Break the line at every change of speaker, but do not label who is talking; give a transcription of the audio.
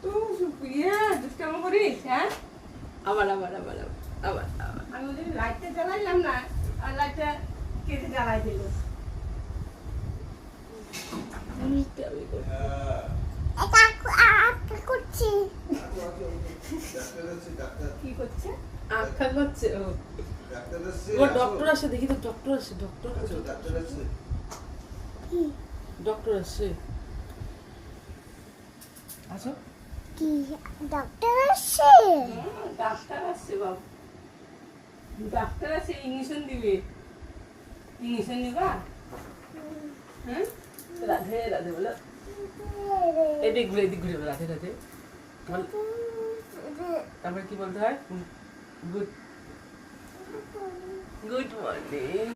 তুই সুপ্রিয়া দুষ্টামি করিস, হ্যাঁ?
আবার আবার আবার আবার আবার
আমি ওই লাইটটা জ্বালাইলাম না, আর লাইটটা কেটে জ্বালাই দিল। কি করছে?
আঁকা করছে ও। ও ডক্টর আসে, দেখি তো ডক্টর আসে, ডক্টর ডক্টর আসে। আসো।
কি ডক্টর আসছে?
ডাক্তার আসছে বাবু, ডাক্তার আসছে, ইঞ্জেকশন দিবে। ইঞ্জেকশন নিবা? হ্যাঁ, রাধে রাধে বলো।
এদিক ঘুরে রাধে রাধে বল। তারপরে কি বলতে হয়? Good morning.